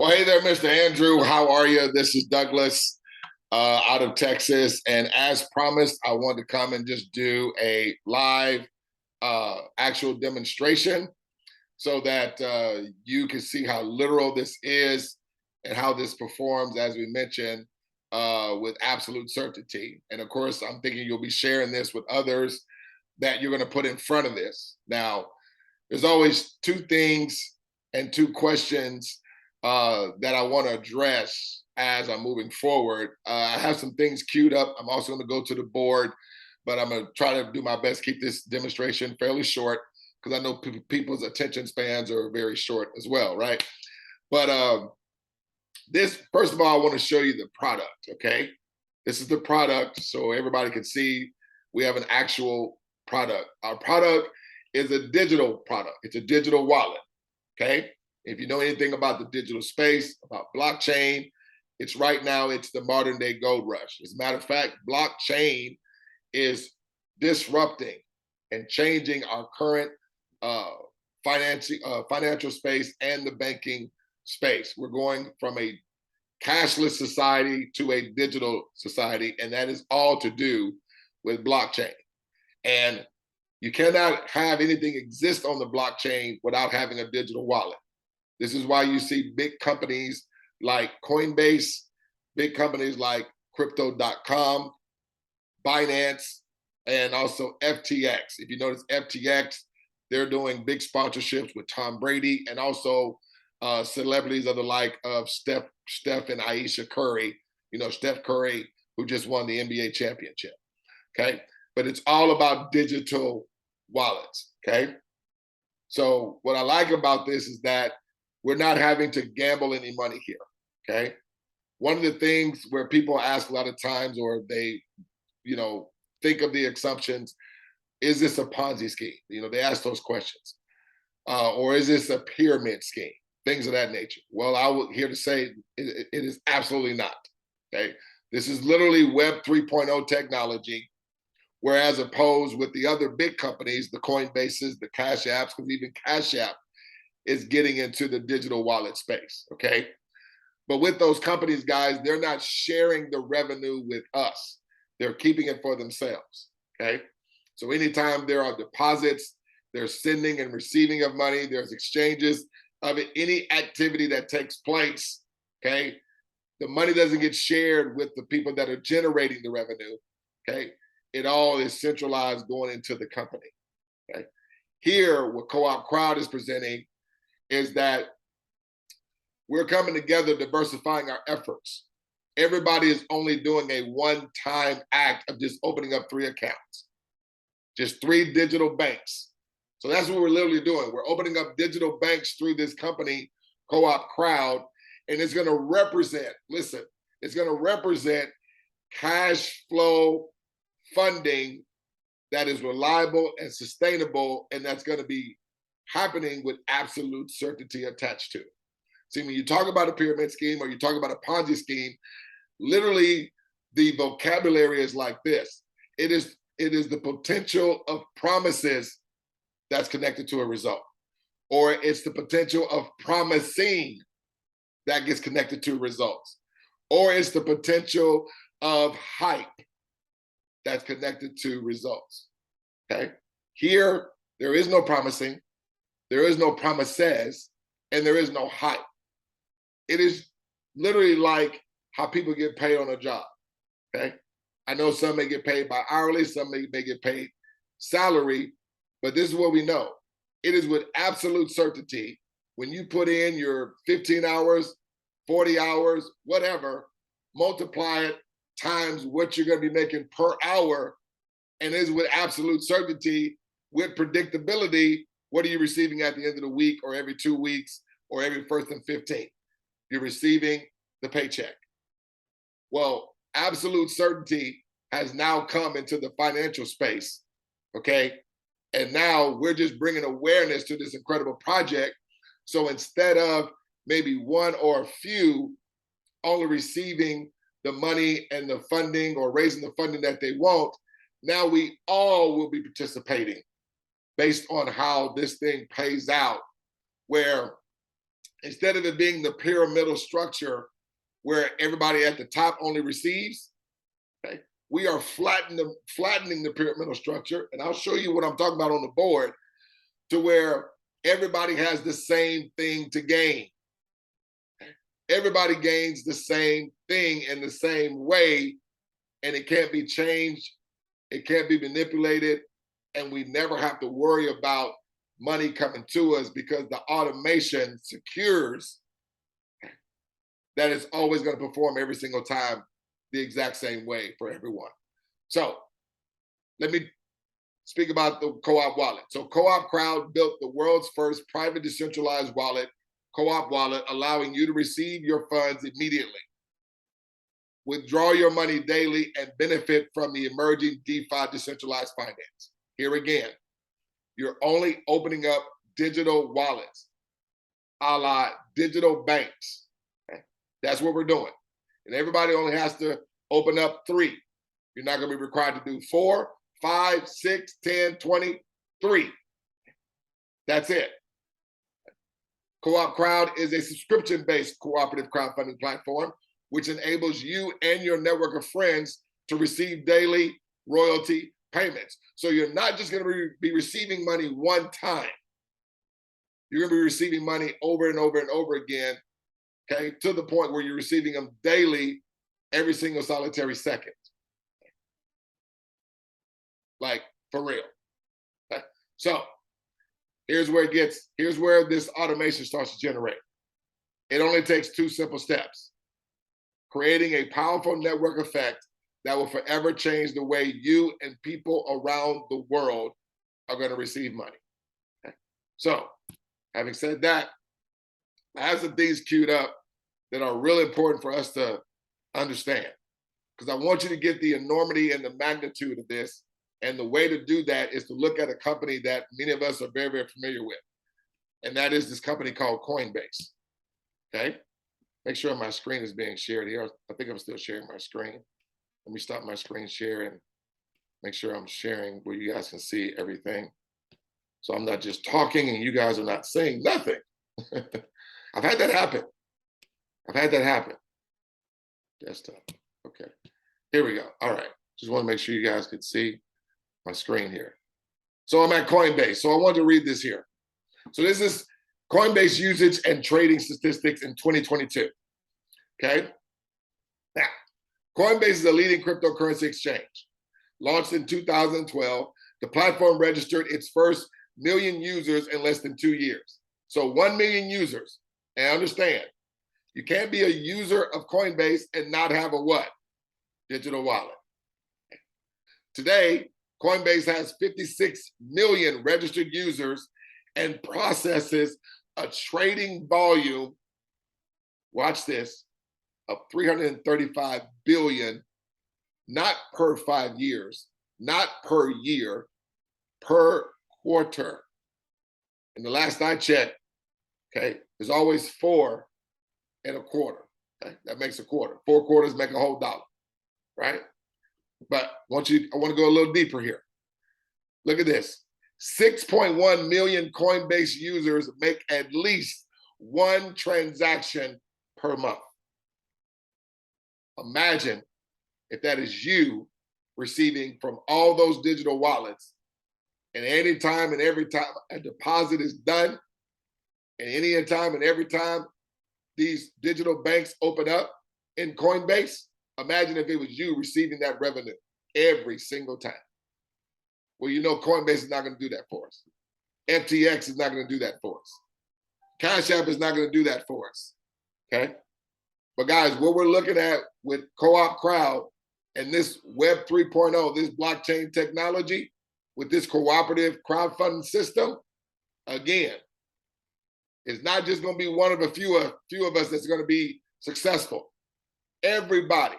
Well, hey there, Mr. Andrew. How are you? This is Douglas out of Texas. And as promised, I want to come and just do a live actual demonstration so that you can see how literal this is and how this performs, as we mentioned, with absolute certainty. And of course, I'm thinking you'll be sharing this with others that you're going to put in front of this. Now, there's always two things and two questions that I want to address as I'm moving forward. I have some things queued up. I'm also going to go to the board, but I'm going to try to do my best to keep this demonstration fairly short because I know people's attention spans are very short as well, right? But this, first of all, I want to show you the product, okay? This is the product so everybody can see we have an actual product. Our product is a digital product. It's a digital wallet, okay? If you know anything about the digital space, about blockchain, it's right now, it's the modern day gold rush. As a matter of fact, blockchain is disrupting and changing our current financial space and the banking space. We're going from a cashless society to a digital society, and that is all to do with blockchain. And you cannot have anything exist on the blockchain without having a digital wallet. This is why you see big companies like Coinbase, big companies like Crypto.com, Binance, and also FTX. If you notice FTX, they're doing big sponsorships with Tom Brady and also celebrities of the like of Steph and Aisha Curry, you know, Steph Curry, who just won the NBA championship, okay? But it's all about digital wallets, okay? So what I like about this is that we're not having to gamble any money here, okay? One of the things where people ask a lot of times, or they, you know, think of the assumptions, is this a Ponzi scheme? You know, they ask those questions. Or is this a pyramid scheme? Things of that nature. Well, I would here to say it is absolutely not, okay? This is literally Web 3.0 technology, whereas opposed with the other big companies, the Coinbases, the Cash Apps, because even Cash App is getting into the digital wallet space, okay? But with those companies, guys, they're not sharing the revenue with us. They're keeping it for themselves, okay? So anytime there are deposits, there's sending and receiving of money, there's exchanges of it, any activity that takes place, okay? The money doesn't get shared with the people that are generating the revenue, okay? It all is centralized going into the company, okay? Here, what CoopCrowd is presenting is that we're coming together, diversifying our efforts. Everybody is only doing a one-time act of just opening up 3 accounts, just 3 digital banks. So that's what we're literally doing. We're opening up digital banks through this company, CoopCrowd, and it's gonna represent, listen, it's gonna represent cash flow funding that is reliable and sustainable, and that's gonna be happening with absolute certainty attached to it. See, when you talk about a pyramid scheme or you talk about a Ponzi scheme, literally the vocabulary is like this. It is the potential of promises that's connected to a result, or it's the potential of promising that gets connected to results, or it's the potential of hype that's connected to results, okay? Here, there is no promising, there is no promises, and there is no hype. It is literally like how people get paid on a job, okay? I know some may get paid by hourly, some may get paid salary, but this is what we know. It is with absolute certainty, when you put in your 15 hours, 40 hours, whatever, multiply it times what you're gonna be making per hour, and it is with absolute certainty, with predictability, what are you receiving at the end of the week or every 2 weeks or every 1st and 15th? You're receiving the paycheck. Well, absolute certainty has now come into the financial space, okay? And now we're just bringing awareness to this incredible project. So instead of maybe one or a few only receiving the money and the funding or raising the funding that they want, now we all will be participating based on how this thing pays out, where instead of it being the pyramidal structure where everybody at the top only receives, okay, we are flattening the pyramidal structure. And I'll show you what I'm talking about on the board, to where everybody has the same thing to gain. Everybody gains the same thing in the same way, and it can't be changed. It can't be manipulated. And we never have to worry about money coming to us, because the automation secures that it's always going to perform every single time the exact same way for everyone. So let me speak about the Co-op wallet. So CoopCrowd built the world's first private decentralized wallet, Co-op wallet, allowing you to receive your funds immediately, withdraw your money daily, and benefit from the emerging DeFi decentralized finance. Here again, you're only opening up digital wallets, a la digital banks. Okay? That's what we're doing. And everybody only has to open up 3. You're not going to be required to do 4, 5, 6, 10, 20, 3. That's it. CoopCrowd is a subscription-based cooperative crowdfunding platform, which enables you and your network of friends to receive daily royalty payments. So you're not just going to be receiving money one time. You're going to be receiving money over and over and over again, okay, to the point where you're receiving them daily, every single solitary second. Like, for real. Okay? So here's where this automation starts to generate. It only takes 2 simple steps: creating a powerful network effect that will forever change the way you and people around the world are going to receive money. Okay? So, having said that, I have some things queued up that are really important for us to understand, because I want you to get the enormity and the magnitude of this. And the way to do that is to look at a company that many of us are very, very familiar with. And that is this company called Coinbase. Okay? Make sure my screen is being shared here. I think I'm still sharing my screen. Let me stop my screen share and make sure I'm sharing where you guys can see everything. So I'm not just talking and you guys are not saying nothing. I've had that happen. Desktop. Okay. Here we go. All right. Just want to make sure you guys can see my screen here. So I'm at Coinbase. So I want to read this here. So this is Coinbase usage and trading statistics in 2022. Okay. Now, Coinbase is a leading cryptocurrency exchange. Launched in 2012, the platform registered its first million users in less than 2 years. So 1 million users. And understand, you can't be a user of Coinbase and not have a what? Digital wallet. Today, Coinbase has 56 million registered users and processes a trading volume, watch this, of 335 billion, not per 5 years, not per year, per quarter. And the last I checked, okay, there's always 4 and a quarter. Okay? That makes a quarter. 4 quarters make a whole dollar, right? But I want to go a little deeper here. Look at this. 6.1 million Coinbase users make at least 1 transaction per month. Imagine if that is you receiving from all those digital wallets, and any time and every time a deposit is done, and any time and every time these digital banks open up in Coinbase, imagine if it was you receiving that revenue every single time. Well, you know Coinbase is not going to do that for us. FTX is not going to do that for us. Cash App is not going to do that for us, okay? But guys, what we're looking at with CoopCrowd and this Web 3.0, this blockchain technology, with this cooperative crowdfunding system, again, it's not just going to be one of a few of us that's going to be successful. Everybody.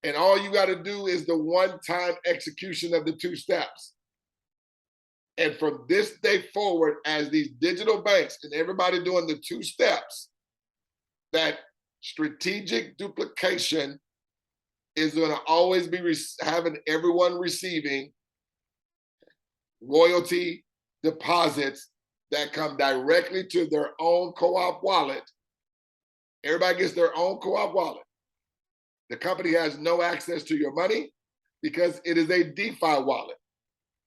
And all you got to do is the one-time execution of the 2 steps. And from this day forward, as these digital banks and everybody doing the 2 steps, that strategic duplication is going to always be having everyone receiving royalty deposits that come directly to their own co-op wallet. Everybody gets their own co-op wallet. The company has no access to your money because it is a DeFi wallet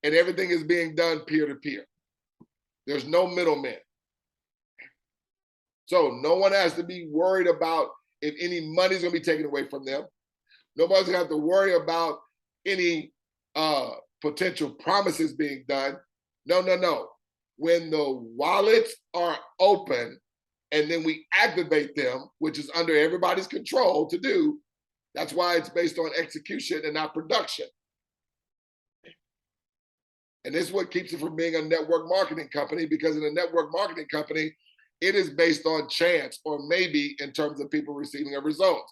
and everything is being done peer-to-peer. There's no middlemen. So no one has to be worried about if any money's gonna be taken away from them. Nobody's gonna have to worry about any potential promises being done. No, no, no. When the wallets are open and then we activate them, which is under everybody's control to do, that's why it's based on execution and not production. And this is what keeps it from being a network marketing company, because in a network marketing company, it is based on chance or maybe in terms of people receiving a result.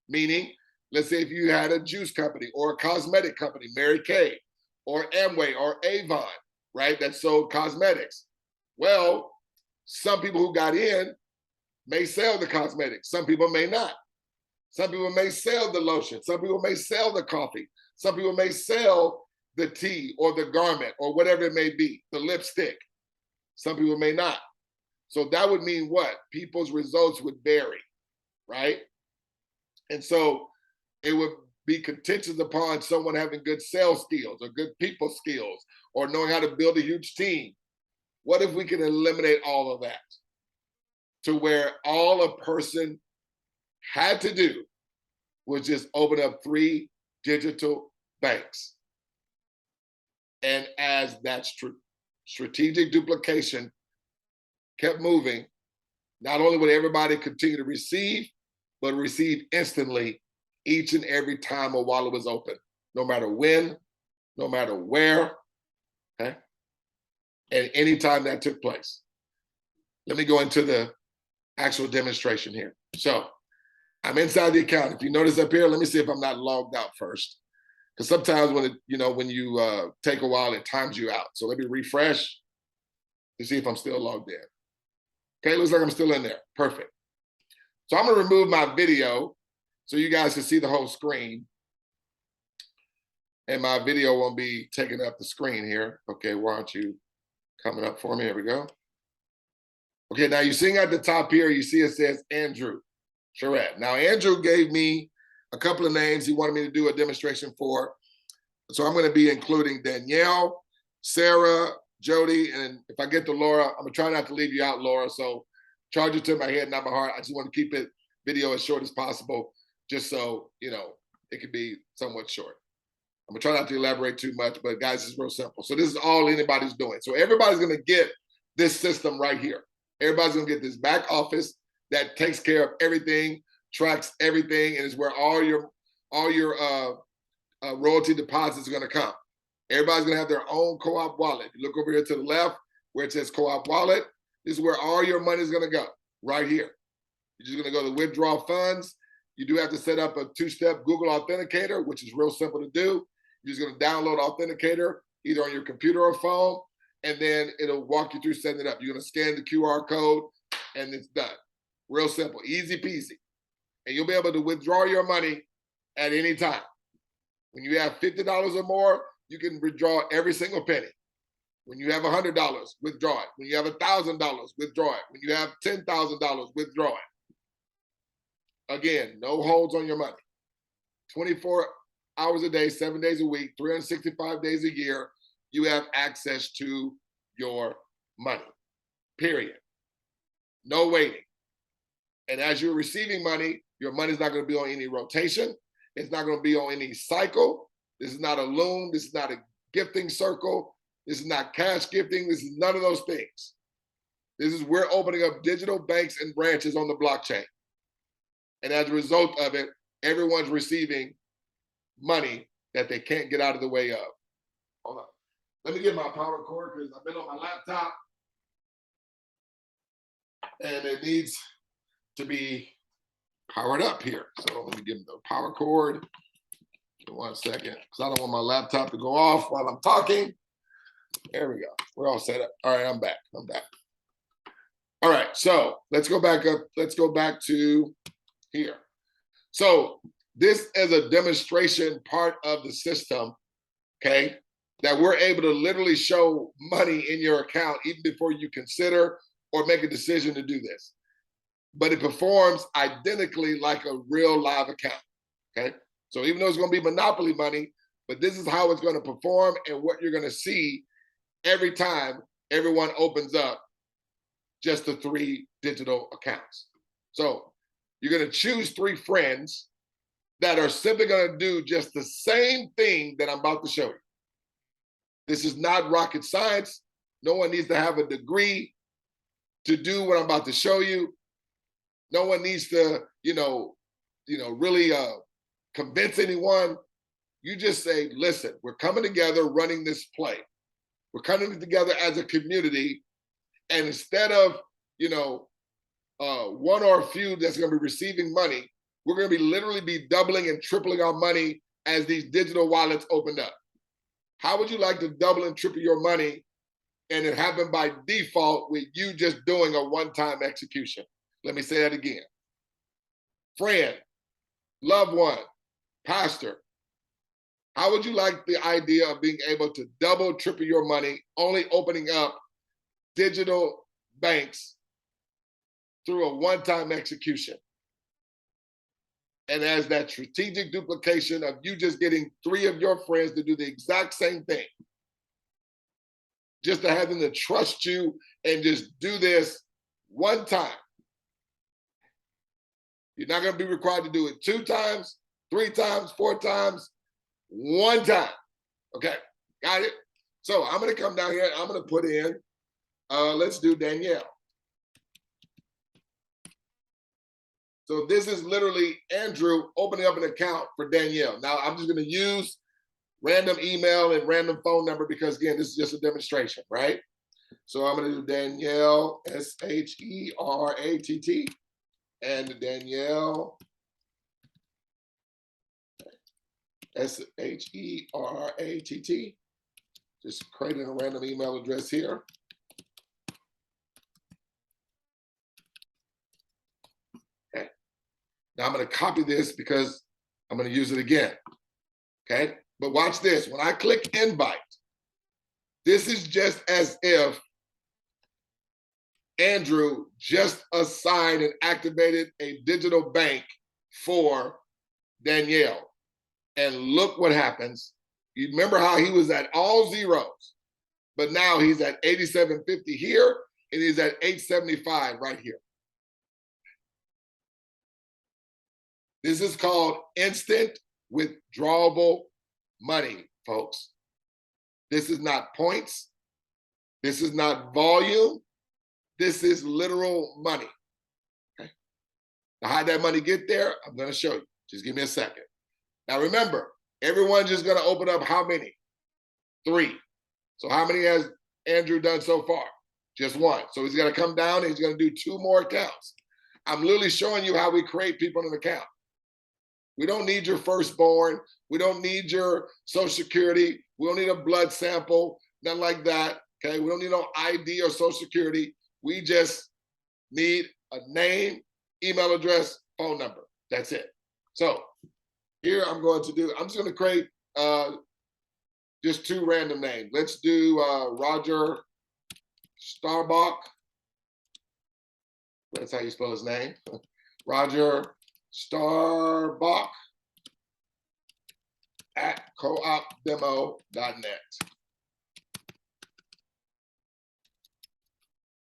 Meaning, let's say if you had a juice company or a cosmetic company, Mary Kay, or Amway or Avon, right, that sold cosmetics. Well, some people who got in may sell the cosmetics. Some people may not. Some people may sell the lotion. Some people may sell the coffee. Some people may sell the tea or the garment or whatever it may be, the lipstick. Some people may not. So that would mean what? People's results would vary, right? And so it would be contingent upon someone having good sales skills or good people skills or knowing how to build a huge team. What if we can eliminate all of that to where all a person had to do was just open up 3 digital banks? And as that strategic duplication kept moving, not only would everybody continue to receive, but receive instantly each and every time a wallet was open, no matter when, no matter where, okay? And any time that took place. Let me go into the actual demonstration here. So I'm inside the account. If you notice up here, let me see if I'm not logged out first. Because sometimes when when you take a while, it times you out. So let me refresh to see if I'm still logged in. Okay, looks like I'm still in there. Perfect. So I'm gonna remove my video so you guys can see the whole screen. And my video won't be taking up the screen here. Okay, why aren't you coming up for me? Here we go. Okay, now you're seeing at the top here, you see it says Andrew Charette. Now, Andrew gave me a couple of names he wanted me to do a demonstration for. So I'm going to be including Danielle, Sarah, Jodie, and if I get to Laura, I'm going to try not to leave you out, Laura. So charge it to my head, not my heart. I just want to keep it video as short as possible, just so, it could be somewhat short. I'm going to try not to elaborate too much, but guys, it's real simple. So this is all anybody's doing. So everybody's going to get this system right here. Everybody's going to get this back office that takes care of everything, tracks everything, and is where all your royalty deposits are going to come. Everybody's going to have their own co-op wallet. If you look over here to the left where it says co-op wallet, this is where all your money is going to go, right here. You're just going to go to withdraw funds. You do have to set up a 2-step Google Authenticator, which is real simple to do. You're just going to download Authenticator either on your computer or phone, and then it'll walk you through setting it up. You're going to scan the QR code, and it's done. Real simple, easy peasy. And you'll be able to withdraw your money at any time. When you have $50 or more, you can withdraw every single penny. When you have $100, withdraw it. When you have $1,000, withdraw it. When you have $10,000, withdraw it. Again, no holds on your money. 24 hours a day, 7 days a week, 365 days a year, you have access to your money, period. No waiting. And as you're receiving money, your money's not going to be on any rotation. It's not going to be on any cycle. This is not a loan. This is not a gifting circle. This is not cash gifting. This is none of those things. This is we're opening up digital banks and branches on the blockchain. And as a result of it, everyone's receiving money that they can't get out of the way of. Hold on. Let me get my power cord because I've been on my laptop and it needs to be powered up here. So let me give the power cord. 1 second, because I don't want my laptop to go off while I'm talking. There we go. We're all set up. All right, I'm back. All right, so let's go back up. Let's go back to here. So this is a demonstration part of the system, okay? that we're able to literally show money in your account even before you consider or make a decision to do this. But it performs identically like a real live account, okay? So even though it's gonna be monopoly money, but this is how it's gonna perform and what you're gonna see every time everyone opens up just the 3 digital accounts. So you're gonna choose 3 friends that are simply gonna do just the same thing that I'm about to show you. This is not rocket science. No one needs to have a degree to do what I'm about to show you. No one needs to, really convince anyone. You just say, listen, we're coming together running this play. We're coming together as a community. And instead of, one or a few that's going to be receiving money, we're going to literally be doubling and tripling our money as these digital wallets opened up. How would you like to double and triple your money and it happened by default with you just doing a one-time execution? Let me say that again. Friend, loved one, pastor, how would you like the idea of being able to double, triple your money, only opening up digital banks through a one-time execution? And as that strategic duplication of you just getting 3 of your friends to do the exact same thing, just to have them to trust you and just do this one time. You're not going to be required to do it 2 times, 3 times, 4 times, 1 time. Okay, got it? So I'm going to come down here. I'm going to put in, let's do Danielle. So this is literally Andrew opening up an account for Danielle. Now I'm just going to use random email and random phone number because, again, this is just a demonstration, right? So I'm going to do Danielle, Sheratt, and Danielle, Sheratt. Just creating a random email address here. Okay. Now I'm going to copy this because I'm going to use it again. Okay. But watch this. When I click invite, this is just as if Andrew just assigned and activated a digital bank for Danielle. And look what happens. You remember how he was at all zeros, but now he's at 8750 here, and he's at 875 right here. This is called instant withdrawable money, folks. This is not points. This is not volume. This is literal money. Okay. Now, how that money get there? I'm going to show you. Just give me a second. Now, remember, everyone's just going to open up how many? 3. So how many has Andrew done so far? Just 1. So he's going to come down and he's going to do 2 more accounts. I'm literally showing you how we create people in an account. We don't need your firstborn. We don't need your social security. We don't need a blood sample, nothing like that. Okay, we don't need no ID or social security. We just need a name, email address, phone number. That's it. So here I'm just going to create just 2 random names. Let's do Roger Starbuck. That's how you spell his name. Roger Starbuck at coopdemo.net.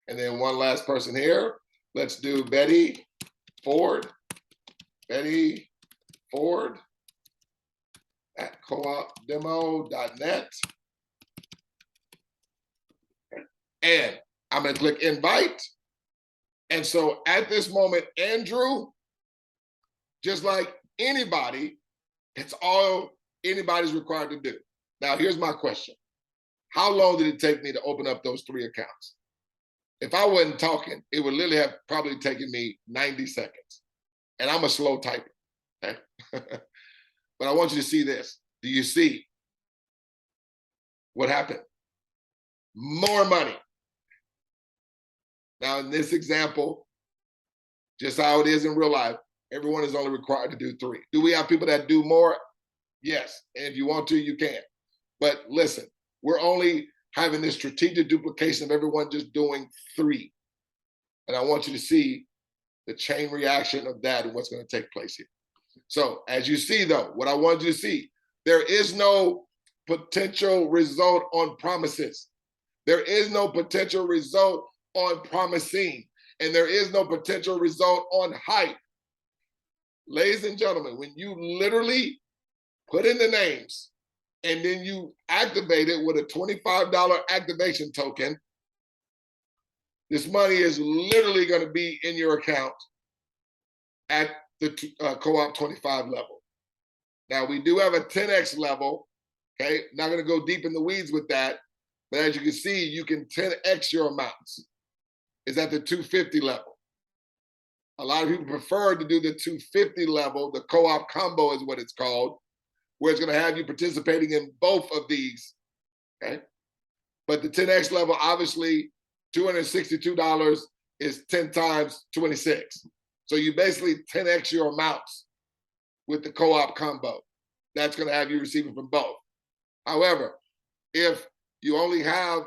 And then one last person here. Let's do Betty Ford. Betty Ford at coopdemo.net. And I'm going to click invite. And so at this moment, Andrew, just like anybody, it's all anybody's required to do. Now, here's my question. How long did it take me to open up those 3 accounts? If I wasn't talking, it would literally have probably taken me 90 seconds. And I'm a slow typer, okay? But I want you to see this. Do you see what happened? More money. Now, in this example, just how it is in real life, everyone is only required to do 3. Do we have people that do more? Yes. And if you want to, you can. But listen, We're only having this strategic duplication of everyone just doing 3. And I want you to see the chain reaction of that and what's going to take place here. So as you see, though, what I want you to see, there is no potential result on promises. There is no potential result on promising. And there is no potential result on hype. Ladies and gentlemen, when you literally put in the names and then you activate it with a $25 activation token, this money is literally going to be in your account at the co-op 25 level. Now, we do have a 10x level, okay? Not going to go deep in the weeds with that, but as you can see, you can 10x your amounts. It's at the 250 level. A lot of people prefer to do the 250 level. The co-op combo is what it's called, where it's going to have you participating in both of these, okay? But the 10x level, obviously, $262 is 10 times 26. So you basically 10x your amounts with the co-op combo. That's going to have you receiving from both. However, if you only have,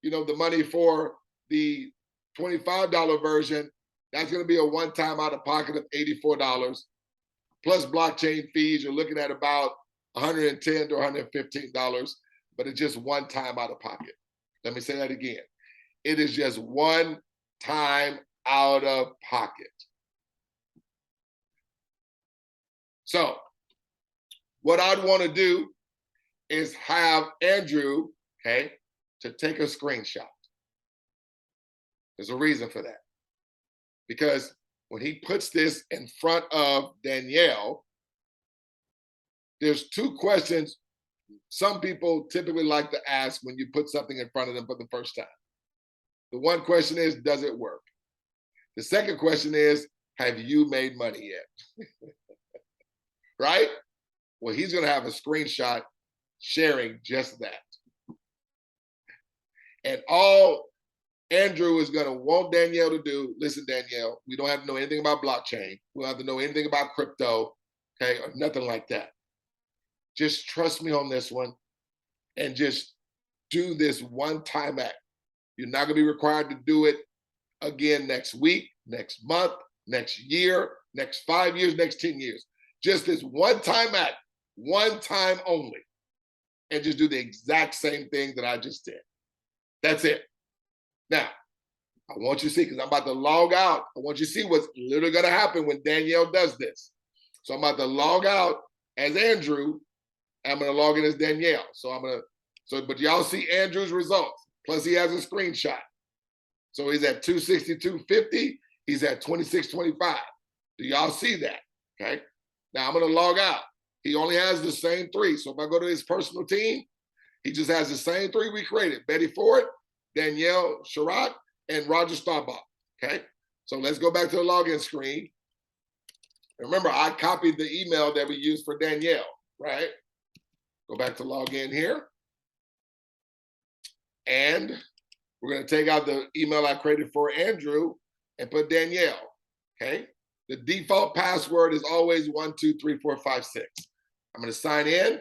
the money for the $25 version, that's going to be a one-time out-of-pocket of $84 plus blockchain fees. You're looking at about $110 to $115, but it's just one time out-of-pocket. Let me say that again. It is just one time out-of-pocket. So what I'd want to do is have Andrew, okay, to take a screenshot. There's a reason for that. Because when he puts this in front of Danielle, there's 2 questions some people typically like to ask when you put something in front of them for the first time. The one question is, does it work? The second question is, have you made money yet? Right? Well, he's going to have a screenshot sharing just that. And all Andrew is going to want Danielle to do, listen, Danielle, we don't have to know anything about blockchain. We don't have to know anything about crypto, okay, or nothing like that. Just trust me on this one and just do this one-time act. You're not going to be required to do it again next week, next month, next year, next 5 years, next 10 years. Just this one-time act, one time only, and just do the exact same thing that I just did. That's it. Now, I want you to see, because I'm about to log out. I want you to see what's literally going to happen when Danielle does this. So I'm about to log out as Andrew, and I'm going to log in as Danielle. But y'all see Andrew's results. Plus he has a screenshot. So he's at 262.50. He's at 26.25. Do y'all see that? Okay. Now I'm going to log out. He only has the same 3. So if I go to his personal team, he just has the same 3 we created. Betty Ford, Danielle Sherratt, and Roger Staubach. Okay. So let's go back to the login screen. Remember, I copied the email that we used for Danielle, right? Go back to log in here. And we're going to take out the email I created for Andrew and put Danielle, okay? The default password is always 123456. I'm going to sign in.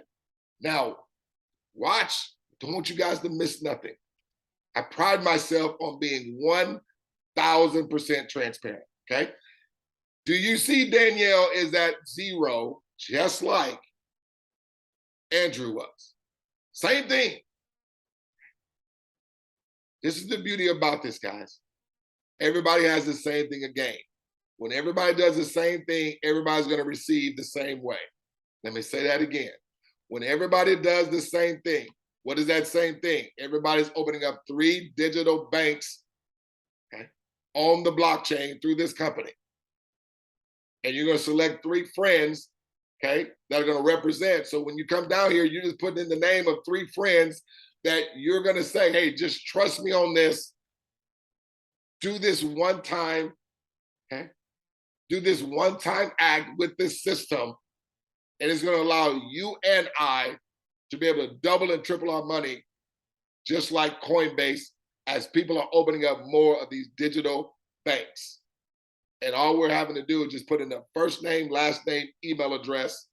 Now, watch. Don't want you guys to miss nothing. I pride myself on being 1,000% transparent, okay? Do you see Danielle is at 0, just like Andrew was? Same thing. This is the beauty about this, guys. Everybody has the same thing again. When everybody does the same thing, everybody's going to receive the same way. Let me say that again. When everybody does the same thing, what is that same thing? Everybody's opening up 3 digital banks, okay, on the blockchain through this company. And you're going to select 3 friends, okay, that are going to represent. So when you come down here, you're just putting in the name of 3 friends that you're going to say, hey, just trust me on this. Do this one time, okay? Do this one-time act with this system, and it's going to allow you and I to be able to double and triple our money, just like Coinbase, as people are opening up more of these digital banks. And all we're having to do is just put in the first name, last name, email address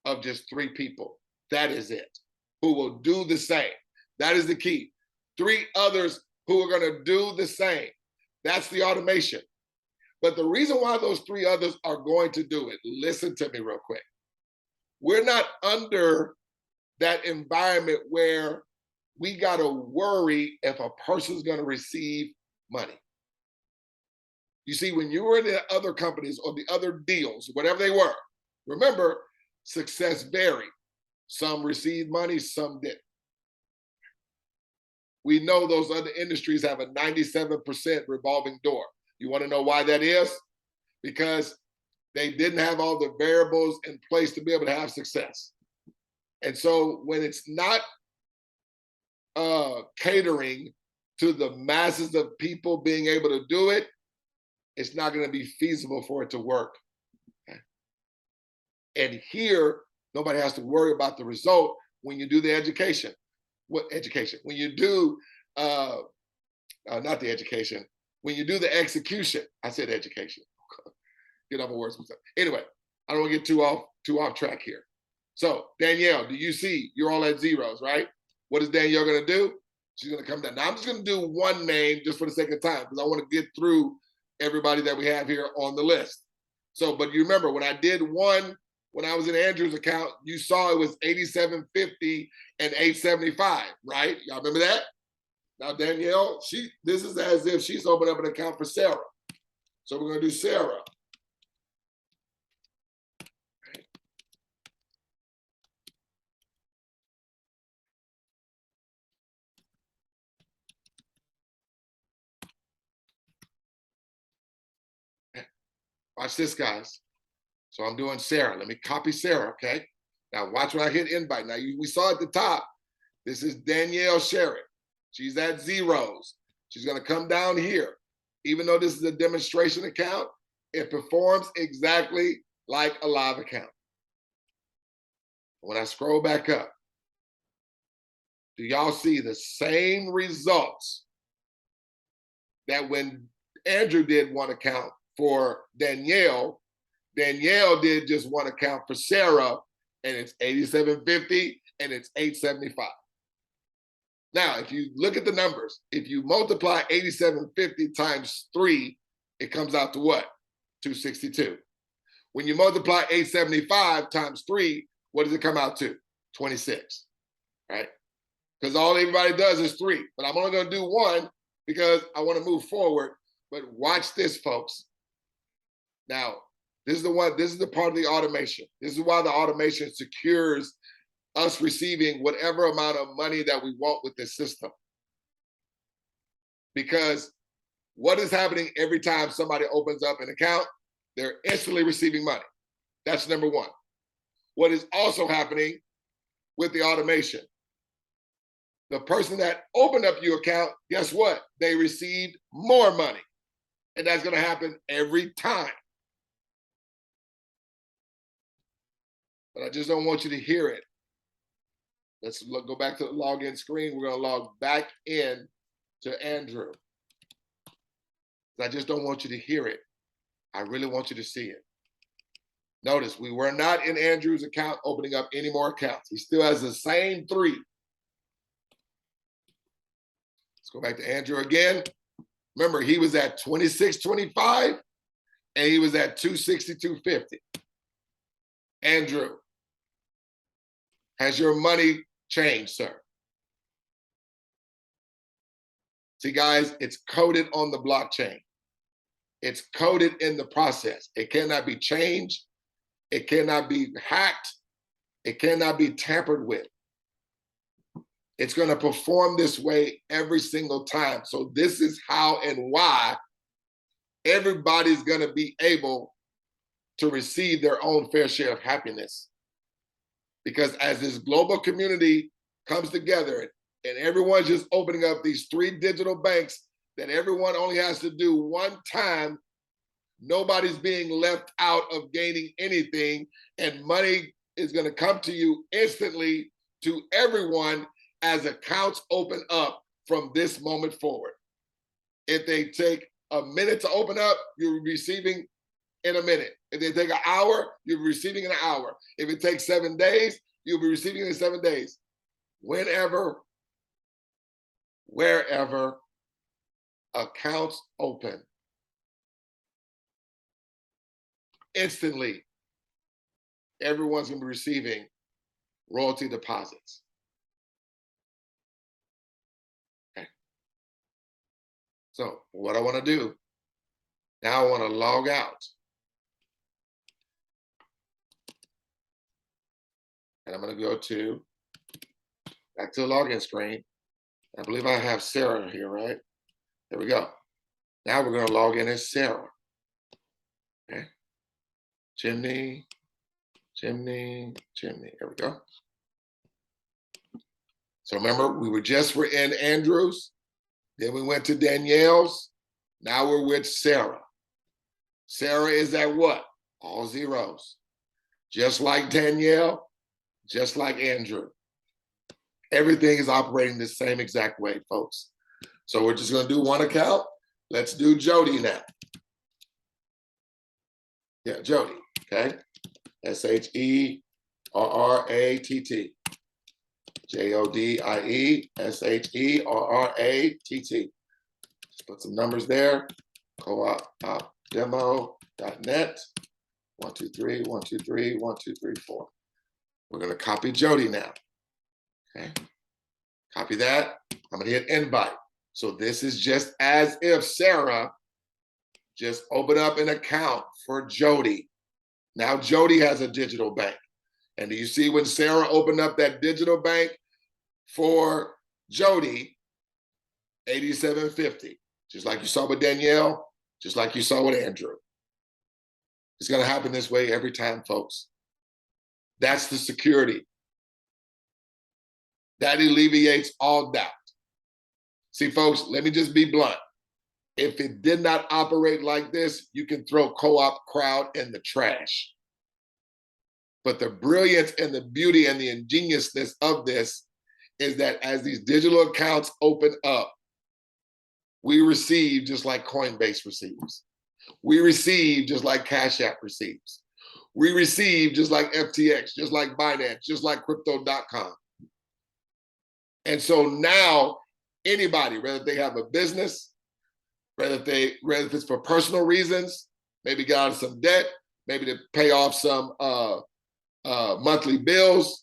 of just 3 people. That is it, who will do the same. That is the key. 3 others who are going to do the same. That's the automation. But the reason why those 3 others are going to do it, listen to me real quick. We're not under that environment where we got to worry if a person's going to receive money. You see, when you were in the other companies or the other deals, whatever they were, remember, success varied. Some received money, some didn't. We know those other industries have a 97% revolving door. You want to know why that is? Because they didn't have all the variables in place to be able to have success. And so when it's not catering to the masses of people being able to do it, it's not going to be feasible for it to work. Okay? And here, nobody has to worry about the result when you do the education. What education? When you do, not the education, when you do the execution. I said education. Get off my words. Anyway, I don't want to get too off track here. So Danielle, do you see you're all at zeros, right? What is Danielle going to do? She's going to come down. Now I'm just going to do one name just for the sake of time because I want to get through everybody that we have here on the list. So, but you remember when I did one, when I was in Andrew's account, you saw it was 8750 and 875, right? Y'all remember that? Now Danielle, this is as if she's opened up an account for Sarah. So we're going to do Sarah. Watch this, guys. So I'm doing Sarah. Let me copy Sarah, okay? Now watch when I hit invite. Now we saw at the top, this is Danielle Sherritt. She's at zeros. She's gonna come down here. Even though this is a demonstration account, it performs exactly like a live account. When I scroll back up, do y'all see the same results that when Andrew did one account for Danielle, Danielle did just one account for Sarah, and it's 8750 and it's 875. Now, if you look at the numbers, if you multiply 8750 times 3, it comes out to what? 262. When you multiply 875 times 3, what does it come out to? 26, right? Because all everybody does is 3. But I'm only going to do 1 because I want to move forward. But watch this, folks. Now, this is the part of the automation. This is why the automation secures us receiving whatever amount of money that we want with this system. Because what is happening every time somebody opens up an account? They're instantly receiving money. That's number 1. What is also happening with the automation? The person that opened up your account, guess what? They received more money. And that's going to happen every time. But I just don't want you to hear it. Let's go back to the login screen. We're going to log back in to Andrew. I just don't want you to hear it. I really want you to see it. Notice we were not in Andrew's account opening up any more accounts. He still has the same 3. Let's go back to Andrew again. Remember, he was at 2625 and he was at 262.50. Andrew, has your money changed, sir? See, guys, it's coded on the blockchain. It's coded in the process. It cannot be changed. It cannot be hacked. It cannot be tampered with. It's going to perform this way every single time. So this is how and why everybody's going to be able to receive their own fair share of happiness. Because as this global community comes together and everyone's just opening up these 3 digital banks that everyone only has to do 1 time, nobody's being left out of gaining anything, and money is going to come to you instantly to everyone as accounts open up from this moment forward. If they take a minute to open up, you're receiving in a minute. If they take an hour, you'll be receiving in an hour. If it takes 7 days, you'll be receiving in 7 days. Whenever wherever accounts open, instantly, everyone's going to be receiving royalty deposits. Okay. So what I want to do, now I want to log out. And I'm going to go back to the login screen. I believe I have Sarah here, right? There we go. Now we're going to log in as Sarah. Okay. Chimney. There we go. So remember, we were in Andrew's. Then we went to Danielle's. Now we're with Sarah. Sarah is at what? All zeros. Just like Danielle, just like Andrew. Everything is operating the same exact way, folks. So we're just going to do one account. Let's do Jodie now. Yeah, Jodie, okay? Sherratt. Jodie, Sherratt. Just put some numbers there. coopdemo.net. 1, 2, 3, 1, 2, 3, 1, 2, 3, 4. We're going to copy Jodie now. Okay. Copy that. I'm going to hit invite. So this is just as if Sarah just opened up an account for Jodie. Now Jodie has a digital bank. And do you see when Sarah opened up that digital bank for Jodie, 8750, just like you saw with Danielle, just like you saw with Andrew. It's going to happen this way every time, folks. That's the security. That alleviates all doubt. See, folks, let me just be blunt. If it did not operate like this, you can throw CoopCrowd in the trash. But the brilliance and the beauty and the ingeniousness of this is that as these digital accounts open up, we receive just like Coinbase receives. We receive just like Cash App receives. We receive just like FTX, just like Binance, just like Crypto.com. And so now anybody, whether they have a business, whether if it's for personal reasons, maybe get out of some debt, maybe to pay off some monthly bills,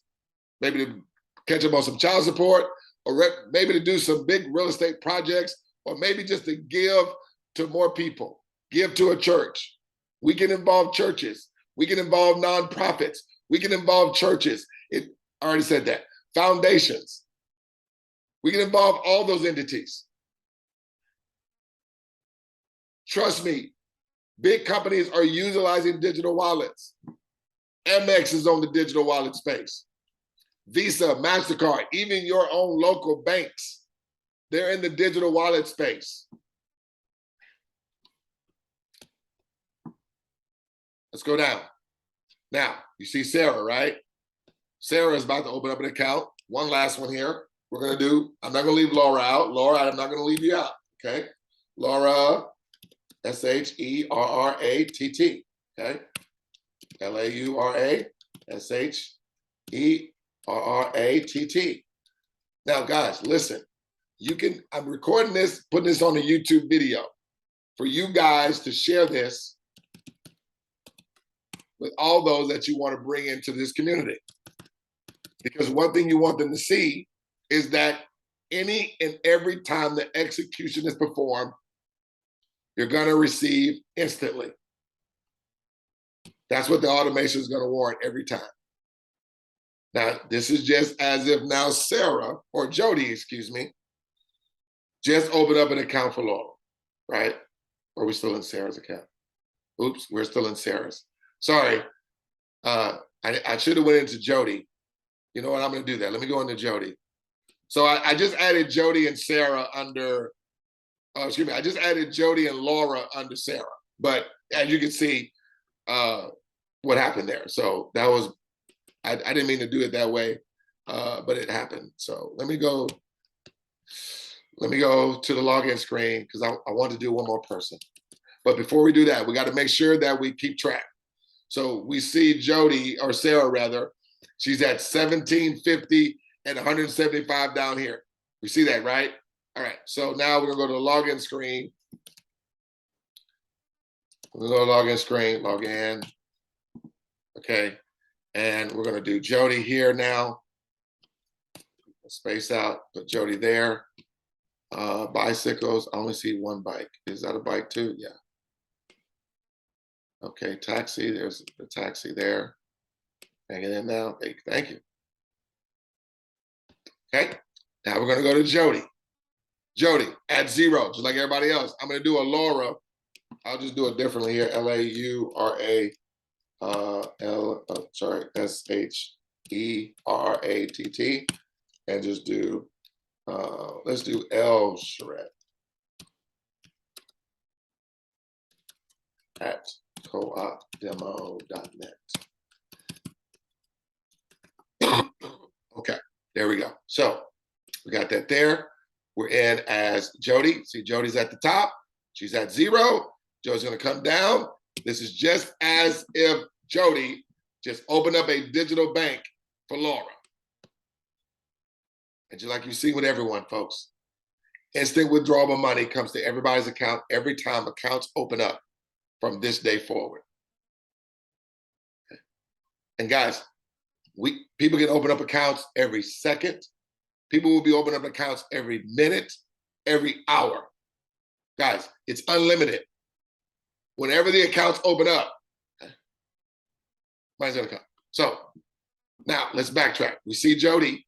maybe to catch up on some child support, or maybe to do some big real estate projects, or maybe just to give to more people, give to a church. We can involve churches. We can involve nonprofits. We can involve churches. I already said that. Foundations. We can involve all those entities. Trust me, big companies are utilizing digital wallets. Amex is on the digital wallet space. Visa, MasterCard, even your own local banks, they're in the digital wallet space. Let's go down. Now, you see Sarah, right? Sarah is about to open up an account. One last one here. We're going to do, I'm not going to leave Laura out. Laura, I'm not going to leave you out, okay? Laura, Sherratt, okay? LauraSherratt. Now, guys, listen. I'm recording this, putting this on a YouTube video for you guys to share this with all those that you want to bring into this community. Because one thing you want them to see is that any and every time the execution is performed, you're going to receive instantly. That's what the automation is going to warrant every time. Now, this is just as if now Sarah, or Jodie, excuse me, just opened up an account for Laura, right? Or are we still in Sarah's account? Oops, we're still in Sarah's. Sorry, I should have went into Jodie. You know what, I'm going to do that. Let me go into Jodie. So I just added Jodie and Sarah under, excuse me, I just added Jodie and Laura under Sarah. But as you can see, what happened there. So that was, I didn't mean to do it that way, but it happened. So let me go to the login screen because I want to do one more person. But before we do that, we got to make sure that we keep track. So we see Jodie, or Sarah rather, she's at 1750 and 175 down here. We see that, right? All right, so now we're gonna go to the login screen. We're gonna go to login screen, log in. Okay, and we're gonna do Jodie here now. Space out, put Jodie there. Bicycles, I only see one bike. Is that a bike too? Yeah. Okay, taxi, there's the taxi there. Hang it in now, thank you. Okay, now we're gonna go to Jodie. Jodie, at 0, just like everybody else. I'm gonna do a Laura. I'll just do it differently here. Laura, Sheratt. And just do, let's do L Sheratt at coopdemo.net. Okay, there we go. So we got that there. We're in as Jodie. See, Jodie's at the top. She's at 0. Jodie's gonna come down. This is just as if Jodie just opened up a digital bank for Laura. And just like you see with everyone, folks, instant withdrawal of money comes to everybody's account every time accounts open up from this day forward. Okay. And guys, people can open up accounts every second. People will be opening up accounts every minute, every hour. Guys, it's unlimited. Whenever the accounts open up, money's gonna come. So now let's backtrack. We see Jodie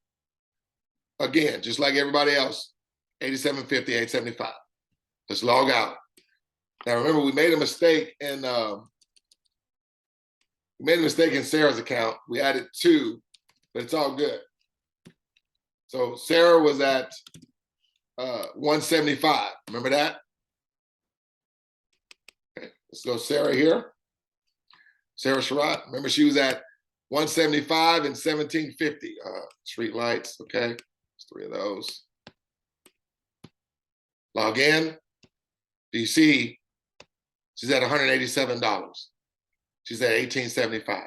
again, just like everybody else, 8750, 875. Let's log out. Now remember, we made a mistake in Sarah's account. We added 2, but it's all good. So Sarah was at 175. Remember that? Okay, let's go Sarah here. Sarah Sheratt. Remember, she was at 175 and 1750. Street lights, okay. There's 3 of those. Log in. Do you see she's at $187? She's at 1875.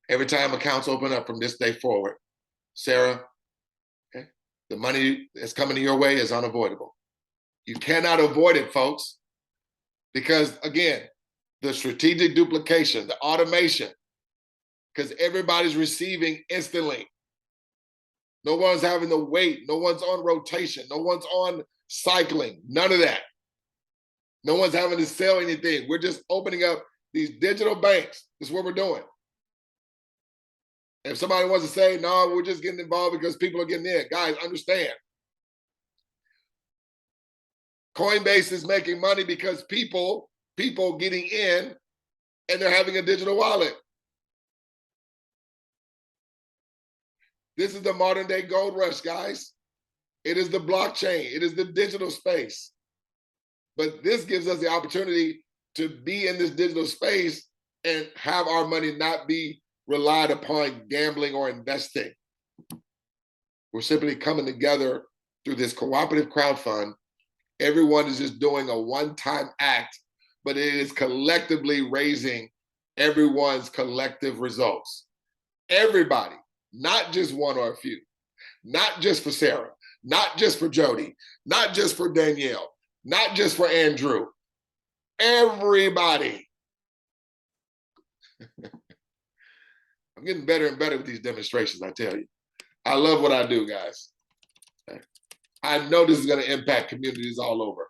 Every time accounts open up from this day forward, Sarah, okay, the money that's coming to your way is unavoidable. You cannot avoid it, folks, because again, the strategic duplication, the automation, because everybody's receiving instantly. No one's having to wait. No one's on rotation. No one's on cycling. None of that. No one's having to sell anything. We're just opening up these digital banks. That's what we're doing. If somebody wants to say, no, we're just getting involved because people are getting in. Guys, understand. Coinbase is making money because people getting in and they're having a digital wallet. This is the modern day gold rush, guys. It is the blockchain. It is the digital space. But this gives us the opportunity to be in this digital space and have our money not be relied upon gambling or investing. We're simply coming together through this cooperative crowdfund. Everyone is just doing a one-time act, but it is collectively raising everyone's collective results. Everybody, not just one or a few, not just for Sarah, not just for Jodie, not just for Danielle, not just for Andrew, everybody. I'm getting better and better with these demonstrations, I tell you. I love what I do, guys. I know this is going to impact communities all over.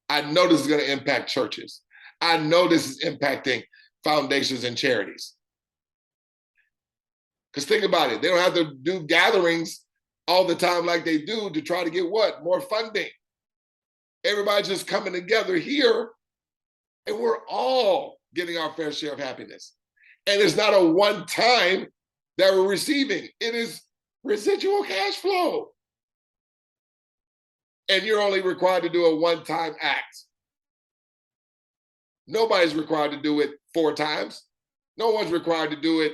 I know this is going to impact churches. I know this is impacting foundations and charities. Because think about it, they don't have to do gatherings all the time like they do to try to get what? More funding. Everybody's just coming together here, and we're all getting our fair share of happiness. And it's not a one time that we're receiving. It is residual cash flow. And you're only required to do a one-time act. Nobody's required to do it 4 times. No one's required to do it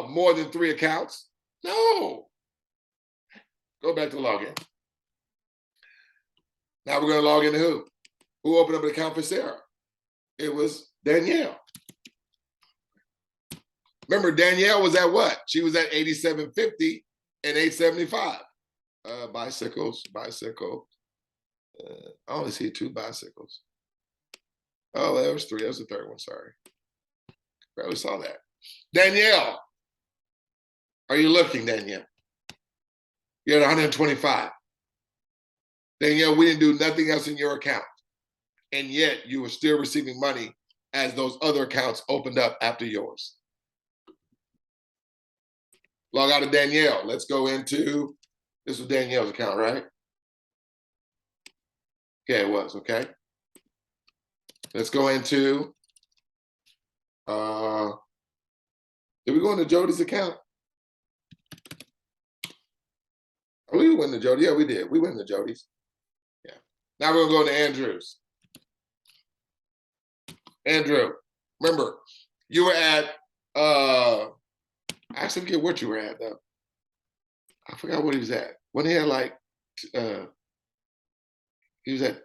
more than 3 accounts. No. Go back to login. Now we're going to log into who? Who opened up an account for Sarah? It was Danielle. Remember, Danielle was at what? She was at 8750 and 875. Bicycles. I only see 2 bicycles. Oh, there was 3. That was the third one. Sorry. Barely saw that. Danielle, are you looking, Danielle? You're at 125. Danielle, we didn't do nothing else in your account. And yet you were still receiving money as those other accounts opened up after yours. Log out of Danielle. Let's go into, this was Danielle's account, right? Yeah, it was, okay. Let's go into, did we go into Jodie's account? Oh, we went to Jodie. Yeah, we did. We went to Jodie's. Yeah. Now we're going to go to Andrew's. Andrew, remember, you were at, I actually forget what you were at, though. I forgot what he was at. When he had like, he was at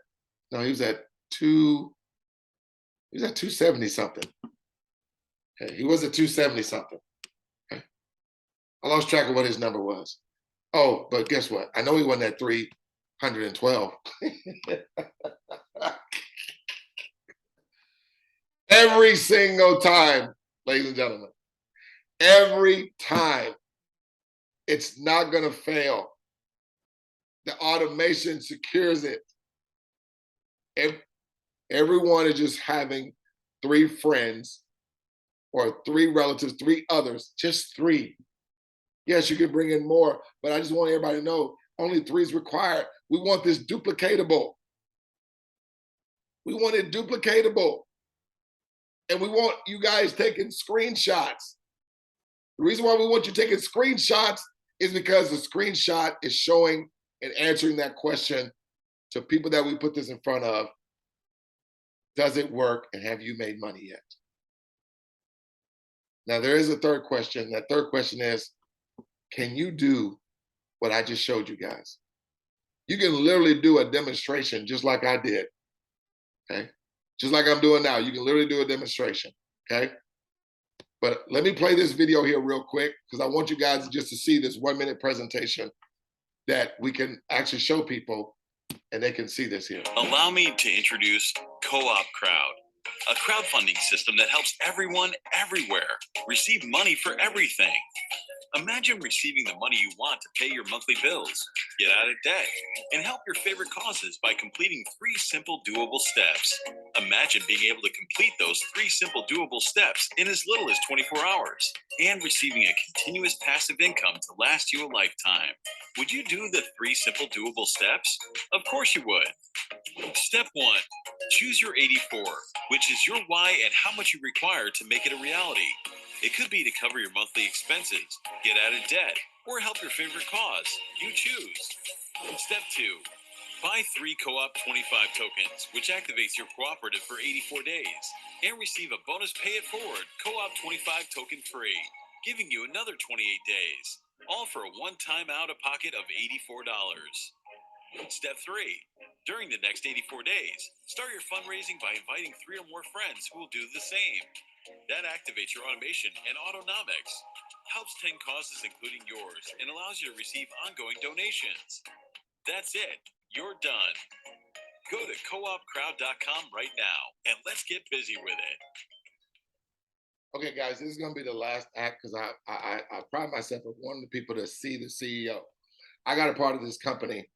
270 something. Okay, he was at 270 something. Okay. I lost track of what his number was. Oh, but guess what? I know he wasn't at 312. Every single time, ladies and gentlemen, every time, it's not going to fail. The automation secures it. Everyone is just having 3 friends or 3 relatives, 3 others, just 3. Yes, you can bring in more, but I just want everybody to know only 3 is required. We want this duplicatable. We want it duplicatable. And we want you guys taking screenshots. The reason why we want you taking screenshots is because the screenshot is showing and answering that question to people that we put this in front of. Does it work, and have you made money yet? Now, there is a third question. That third question is, can you do what I just showed you guys? You can literally do a demonstration just like I did, okay? Just like I'm doing now. You can literally do a demonstration, okay? But let me play this video here real quick because I want you guys just to see this 1-minute presentation that we can actually show people and they can see this here. Allow me to introduce CoopCrowd, a crowdfunding system that helps everyone everywhere receive money for everything. Imagine receiving the money you want to pay your monthly bills, get out of debt, and help your favorite causes by completing 3 simple doable steps. Imagine being able to complete those 3 simple doable steps in as little as 24 hours and receiving a continuous passive income to last you a lifetime. Would you do the 3 simple doable steps? Of course you would. Step 1, choose your 84, which is your why and how much you require to make it a reality. It could be to cover your monthly expenses, get out of debt, or help your favorite cause. You choose. Step 2, buy 3 Co-op 25 tokens, which activates your cooperative for 84 days, and receive a bonus pay it forward Co-op 25 token free, giving you another 28 days, all for a one-time out-of-pocket of $84. Step 3, during the next 84 days, start your fundraising by inviting 3 or more friends who will do the same. That activates your automation and autonomics, helps 10 causes including yours, and allows you to receive ongoing donations. That's it. You're done. Go to coopcrowd.com right now and let's get busy with it. Okay, guys, this is going to be the last act because I pride myself of wanting the people to see the CEO. I got a part of this company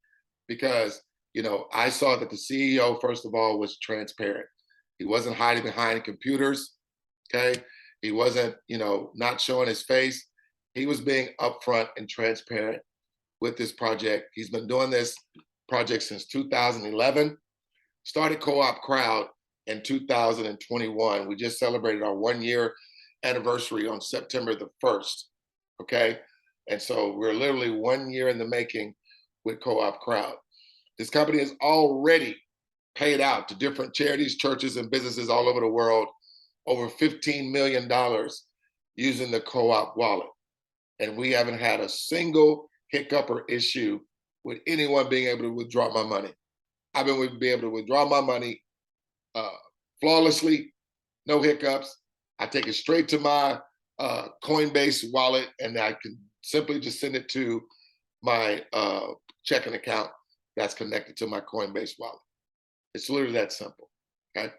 because, you know, I saw that the CEO, first of all, was transparent. He wasn't hiding behind computers. Okay, he wasn't, you know, not showing his face. He was being upfront and transparent with this project. He's been doing this project since 2011. Started CoopCrowd in 2021. We just celebrated our 1-year anniversary on September the 1st. Okay, and so we're literally 1 year in the making with CoopCrowd. This company has already paid out to different charities, churches, and businesses all over the world over $15 million using the Co-op wallet. And we haven't had a single hiccup or issue with anyone being able to withdraw my money. I've been able to withdraw my money flawlessly, no hiccups. I take it straight to my Coinbase wallet and I can simply just send it to my checking account that's connected to my Coinbase wallet. It's literally that simple, okay?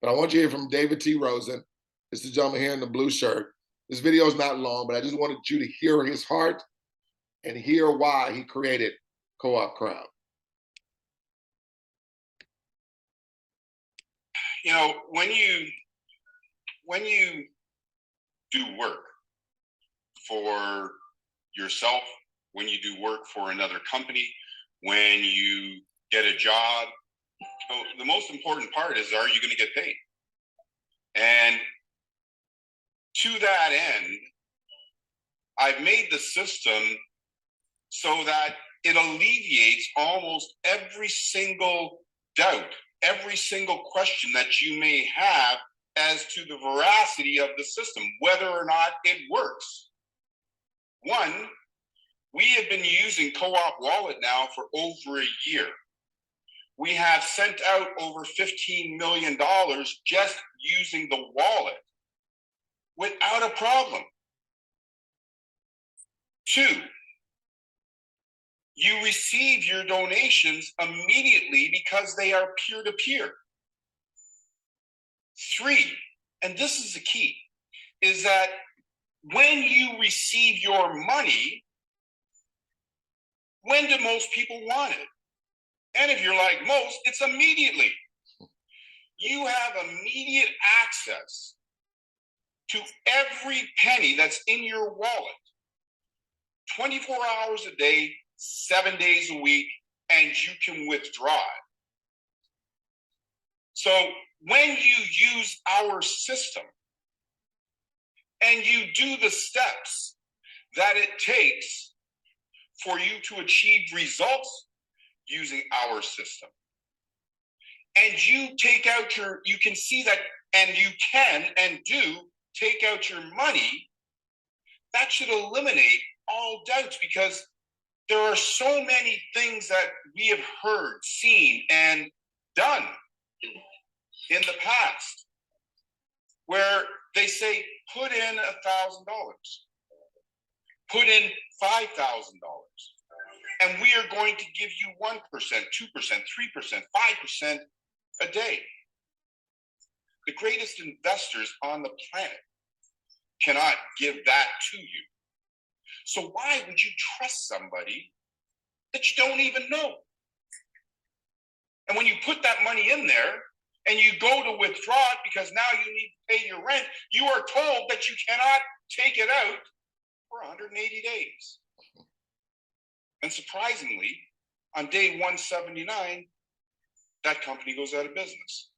But I want you to hear from David T. Rosen. This is the gentleman here in the blue shirt. This video is not long, but I just wanted you to hear his heart and hear why he created CoopCrowd. You know, when you do work for yourself, when you do work for another company, when you get a job, the most important part is, are you going to get paid? And to that end, I've made the system so that it alleviates almost every single doubt, every single question that you may have as to the veracity of the system, whether or not it works. One, we have been using Co-op Wallet now for over a year. We have sent out over $15 million just using the wallet without a problem. Two, you receive your donations immediately because they are peer-to-peer. Three, and this is the key, is that when you receive your money, when do most people want it? And if you're like most, it's immediately. You have immediate access to every penny that's in your wallet, 24 hours a day, 7 days a week, and you can withdraw it. So when you use our system and you do the steps that it takes for you to achieve results using our system, and you take out you can see that, and you can and do take out your money, that should eliminate all doubts, because there are so many things that we have heard, seen, and done in the past where they say, put in $1,000, put in $5,000, and we are going to give you 1%, 2%, 3%, 5% a day. The greatest investors on the planet cannot give that to you. So why would you trust somebody that you don't even know? And when you put that money in there and you go to withdraw it because now you need to pay your rent, you are told that you cannot take it out for 180 days. And surprisingly, on day 179, that company goes out of business.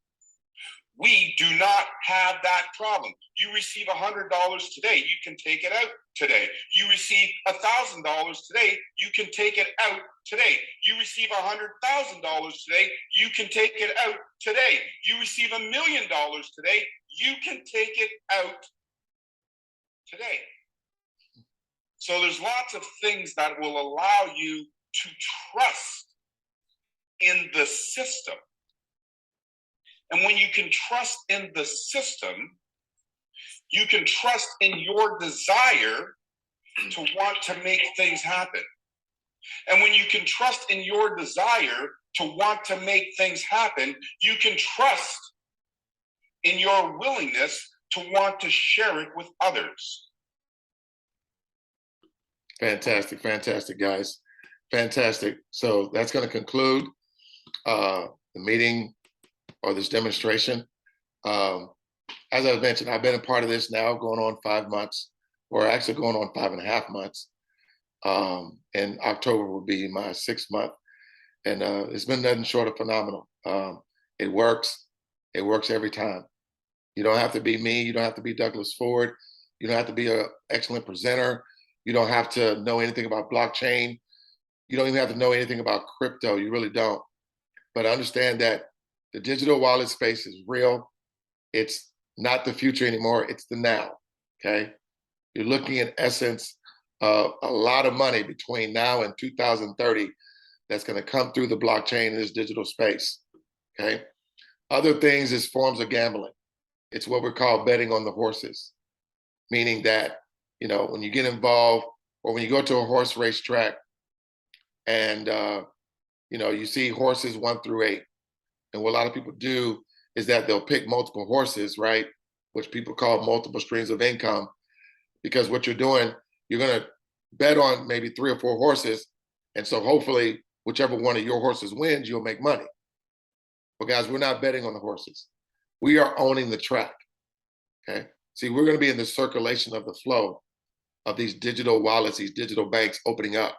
We do not have that problem. You receive $100 today, you can take it out today. You receive $1,000 today, you can take it out today. You receive $100,000 today, you can take it out today. You receive $1 million today, you can take it out today. So there's lots of things that will allow you to trust in the system. And when you can trust in the system, you can trust in your desire to want to make things happen. And when you can trust in your desire to want to make things happen, you can trust in your willingness to want to share it with others. Fantastic, fantastic, guys. Fantastic. So that's going to conclude the meeting or this demonstration. As I mentioned, I've been a part of this now going on 5 months, or actually going on 5.5 months. And October will be my 6th month. And it's been nothing short of phenomenal. It works. It works every time. You don't have to be me. You don't have to be Douglas Ford. You don't have to be an excellent presenter. You don't have to know anything about blockchain. You don't even have to know anything about crypto. You really don't. But understand that the digital wallet space is real. It's not the future anymore. It's the now, okay? You're looking at essence of a lot of money between now and 2030 that's gonna come through the blockchain in this digital space, okay? Other things is forms of gambling. It's what we call betting on the horses, meaning that, you know, when you get involved or when you go to a horse race track and you see horses 1 through 8. And what a lot of people do is that they'll pick multiple horses, right? Which people call multiple streams of income, because what you're doing, you're going to bet on maybe 3 or 4 horses. And so hopefully whichever one of your horses wins, you'll make money. But guys, we're not betting on the horses. We are owning the track, okay? See, we're going to be in the circulation of the flow of these digital wallets, these digital banks opening up.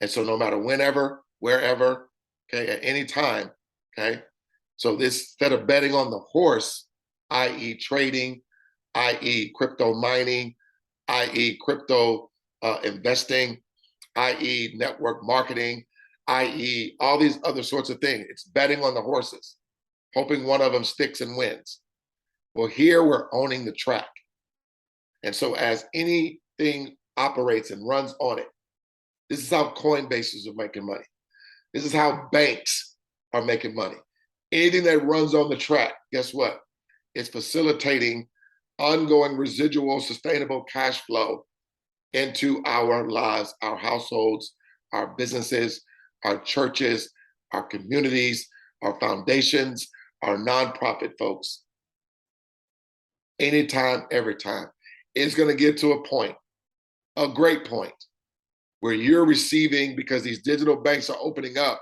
And so no matter whenever, wherever, okay, at any time, okay? So this, instead of betting on the horse, i.e. trading, i.e. crypto mining, i.e. crypto investing, i.e. network marketing, i.e. all these other sorts of things. It's betting on the horses, hoping one of them sticks and wins. Well, here we're owning the track. And so as anything operates and runs on it, this is how Coinbases are making money. This is how banks are making money. Anything that runs on the track, guess what? It's facilitating ongoing residual sustainable cash flow into our lives, our households, our businesses, our churches, our communities, our foundations, our nonprofit folks. Anytime, every time. It's going to get to a point, a great point, where you're receiving, because these digital banks are opening up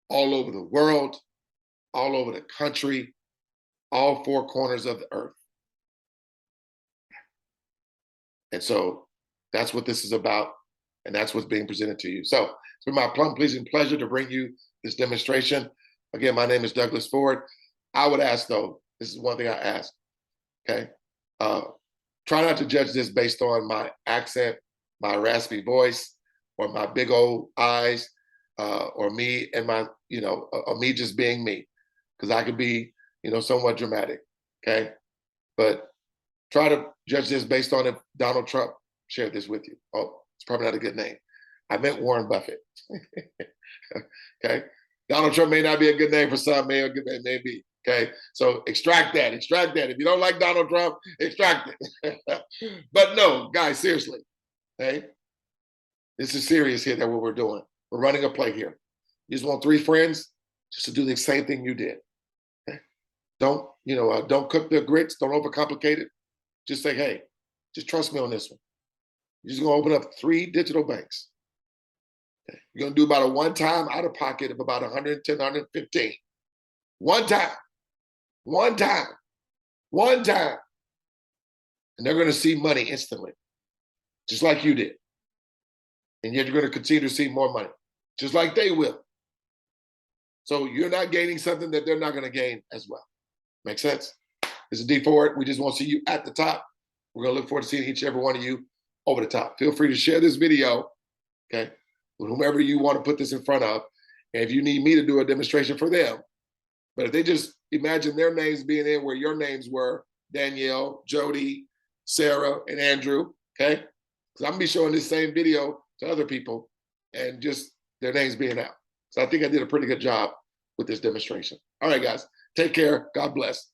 all over the world, all over the country, all 4 corners of the earth. And so that's what this is about, and that's what's being presented to you. So it's been my pleasing pleasure to bring you this demonstration. Again, my name is Douglas Ford. I would ask, though, this is one thing I ask, okay? Try not to judge this based on my accent, my raspy voice, or my big old eyes, or me and my, or me just being me, because I could be, somewhat dramatic, okay? But try to judge this based on if Donald Trump shared this with you. Oh, it's probably not a good name. I meant Warren Buffett. Okay? Donald Trump may not be a good name for some, may be. Okay? So extract that. If you don't like Donald Trump, extract it. But no, guys, seriously. Okay? This is serious here, that what we're doing. We're running a play here. You just want 3 friends just to do the same thing you did. Okay? Don't cook the grits, don't overcomplicate it. Just say, hey, just trust me on this one. You're just gonna open up 3 digital banks. Okay. You're gonna do about a one-time out of pocket of about 110, 115. One time. And they're gonna see money instantly, just like you did. And yet you're gonna continue to see more money, just like they will. So you're not gaining something that they're not gonna gain as well. Make sense? This is D Ford. We just want to see you at the top. We're going to look forward to seeing each and every one of you over the top. Feel free to share this video, okay, with whomever you want to put this in front of. And if you need me to do a demonstration for them, but if they just imagine their names being in where your names were, Danielle, Jodie, Sarah, and Andrew, okay? Because I'm going to be showing this same video to other people and just their names being out. So I think I did a pretty good job with this demonstration. All right, guys, take care. God bless.